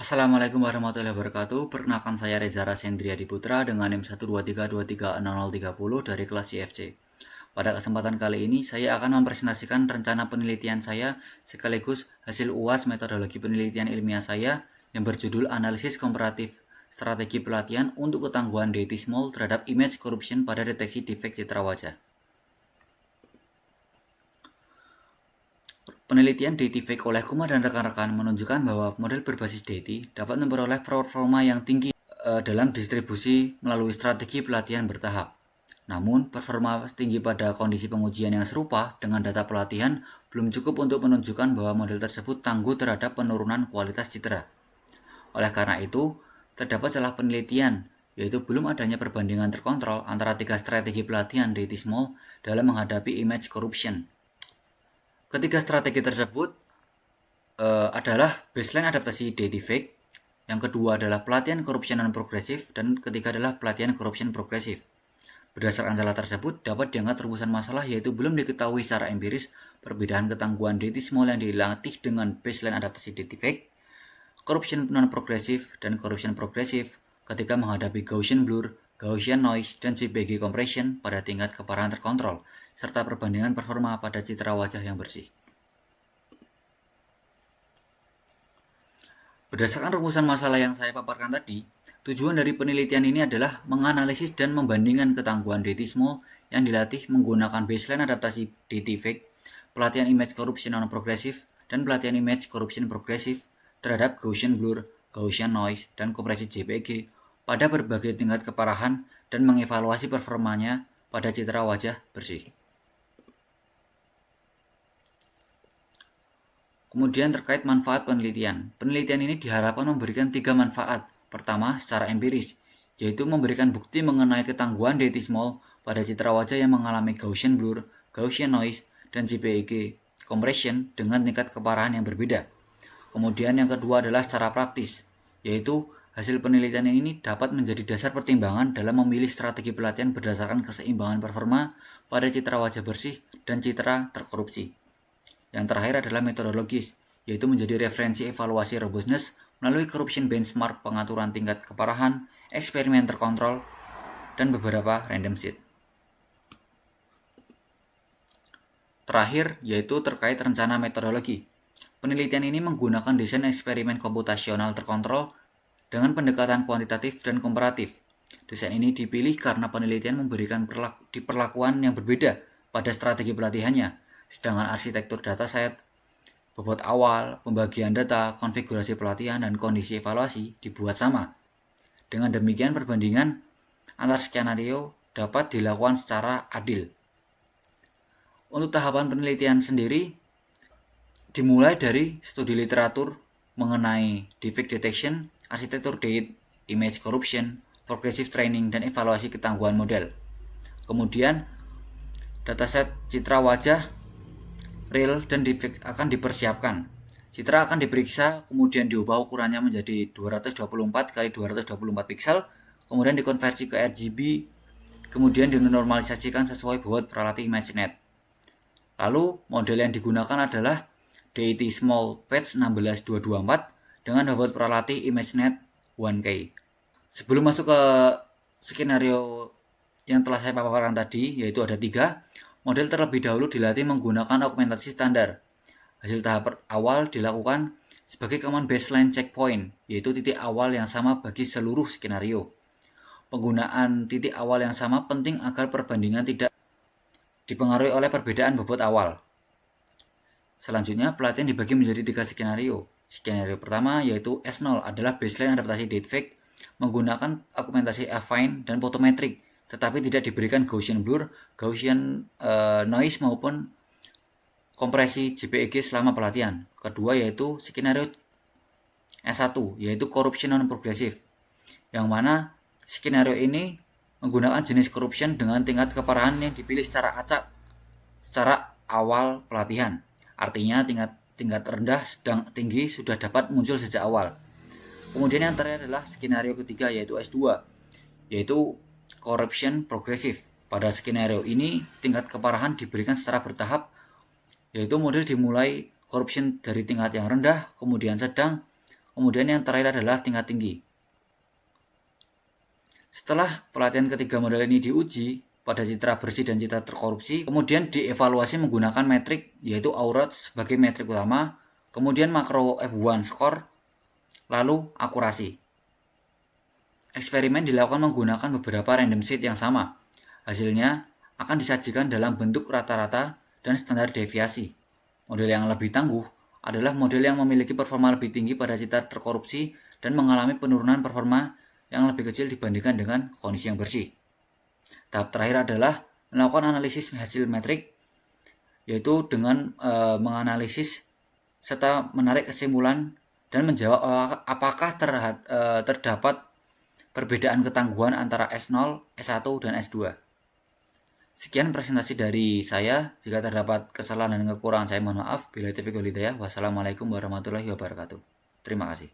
Assalamualaikum warahmatullahi wabarakatuh. Perkenalkan saya Reza Rasendria Diputra dengan NIM 123236030 dari kelas IFC. Pada kesempatan kali ini saya akan mempresentasikan rencana penelitian saya sekaligus hasil UAS metodologi penelitian ilmiah saya yang berjudul Analisis Komparatif Strategi Pelatihan untuk Ketangguhan Small terhadap Image Corruption pada Deteksi Defek Citra Wajah. Penelitian Deepfake oleh Kumar dan rekan-rekan menunjukkan bahwa model berbasis DT dapat memperoleh performa yang tinggi dalam distribusi melalui strategi pelatihan bertahap. Namun, performa tinggi pada kondisi pengujian yang serupa dengan data pelatihan belum cukup untuk menunjukkan bahwa model tersebut tangguh terhadap penurunan kualitas citra. Oleh karena itu, terdapat celah penelitian, yaitu belum adanya perbandingan terkontrol antara tiga strategi pelatihan DT Small dalam menghadapi image corruption. Ketiga strategi tersebut adalah baseline adaptasi deepfake, yang kedua adalah pelatihan corruption non progresif, dan ketiga adalah pelatihan corruption progresif. Berdasarkan celah tersebut, dapat dianggap rumusan masalah yaitu belum diketahui secara empiris perbedaan ketangguhan DT Small yang dilatih dengan baseline adaptasi deepfake, corruption non progresif, dan corruption progresif ketika menghadapi Gaussian blur, Gaussian noise, dan JPG compression pada tingkat keparahan terkontrol, serta perbandingan performa pada citra wajah yang bersih. Berdasarkan rumusan masalah yang saya paparkan tadi, tujuan dari penelitian ini adalah menganalisis dan membandingkan ketangguhan DT Small yang dilatih menggunakan baseline adaptasi deepfake, pelatihan image corruption non progresif, dan pelatihan image corruption progresif terhadap Gaussian blur, Gaussian noise, dan kompresi JPG pada berbagai tingkat keparahan dan mengevaluasi performanya pada citra wajah bersih. Kemudian terkait manfaat penelitian. Penelitian ini diharapkan memberikan 3 manfaat. Pertama, secara empiris, yaitu memberikan bukti mengenai ketangguhan DT Small pada citra wajah yang mengalami Gaussian blur, Gaussian noise, dan JPEG compression dengan tingkat keparahan yang berbeda. Kemudian yang kedua adalah secara praktis, yaitu hasil penelitian ini dapat menjadi dasar pertimbangan dalam memilih strategi pelatihan berdasarkan keseimbangan performa pada citra wajah bersih dan citra terkorupsi. Yang terakhir adalah metodologis, yaitu menjadi referensi evaluasi robustness melalui corruption benchmark pengaturan tingkat keparahan, eksperimen terkontrol, dan beberapa random seed. Terakhir, yaitu terkait rencana metodologi. Penelitian ini menggunakan desain eksperimen komputasional terkontrol dengan pendekatan kuantitatif dan komparatif. Desain ini dipilih karena penelitian memberikan perlakuan yang berbeda pada strategi pelatihannya, sedangkan arsitektur dataset, bobot awal, pembagian data, konfigurasi pelatihan, dan kondisi evaluasi dibuat sama. Dengan demikian, perbandingan antar skenario dapat dilakukan secara adil. Untuk tahapan penelitian sendiri, dimulai dari studi literatur mengenai defect detection, arsitektur date, image corruption, progressive training, dan evaluasi ketangguhan model. Kemudian, dataset citra wajah real dan defect akan dipersiapkan. Citra akan diperiksa, kemudian diubah ukurannya menjadi 224 x 224 piksel, kemudian dikonversi ke RGB, kemudian dinormalisasikan sesuai bobot peralatan ImageNet. Lalu model yang digunakan adalah DET Small Patch 16224 dengan bobot peralatan ImageNet 1K. Sebelum masuk ke skenario yang telah saya paparkan tadi, yaitu ada 3, model terlebih dahulu dilatih menggunakan augmentasi standar. Hasil tahap awal dilakukan sebagai common baseline checkpoint, yaitu titik awal yang sama bagi seluruh skenario. Penggunaan titik awal yang sama penting agar perbandingan tidak dipengaruhi oleh perbedaan bobot awal. Selanjutnya, pelatihan dibagi menjadi 3 skenario. Skenario pertama yaitu S0 adalah baseline adaptasi deepfake menggunakan augmentasi affine dan photometric, tetapi tidak diberikan Gaussian blur, Gaussian noise maupun kompresi JPEG selama pelatihan. Kedua yaitu skenario S1, yaitu corruption non progresif, yang mana skenario ini menggunakan jenis corruption dengan tingkat keparahan yang dipilih secara acak secara awal pelatihan. Artinya tingkat rendah, sedang, tinggi sudah dapat muncul sejak awal. Kemudian yang terakhir adalah skenario ketiga yaitu S2, yaitu corruption progresif. Pada skenario ini, tingkat keparahan diberikan secara bertahap, yaitu model dimulai corruption dari tingkat yang rendah, kemudian sedang, Kemudian yang terakhir adalah tingkat tinggi. Setelah pelatihan ketiga model ini diuji pada citra bersih dan citra terkorupsi, kemudian dievaluasi menggunakan metrik yaitu AUROT sebagai metrik utama, kemudian makro F1 score, lalu akurasi. Eksperimen dilakukan menggunakan beberapa random sheet yang sama. Hasilnya akan disajikan dalam bentuk rata-rata dan standar deviasi. Model yang lebih tangguh adalah model yang memiliki performa lebih tinggi pada citra terkorupsi dan mengalami penurunan performa yang lebih kecil dibandingkan dengan kondisi yang bersih. Tahap terakhir adalah melakukan analisis hasil metrik, yaitu dengan menganalisis serta menarik kesimpulan dan menjawab apakah terdapat perbedaan ketangguhan antara S0, S1, dan S2. Sekian presentasi dari saya. Jika terdapat kesalahan dan kekurangan saya mohon maaf. Bila taufiq wal hidayah. Wassalamualaikum warahmatullahi wabarakatuh. Terima kasih.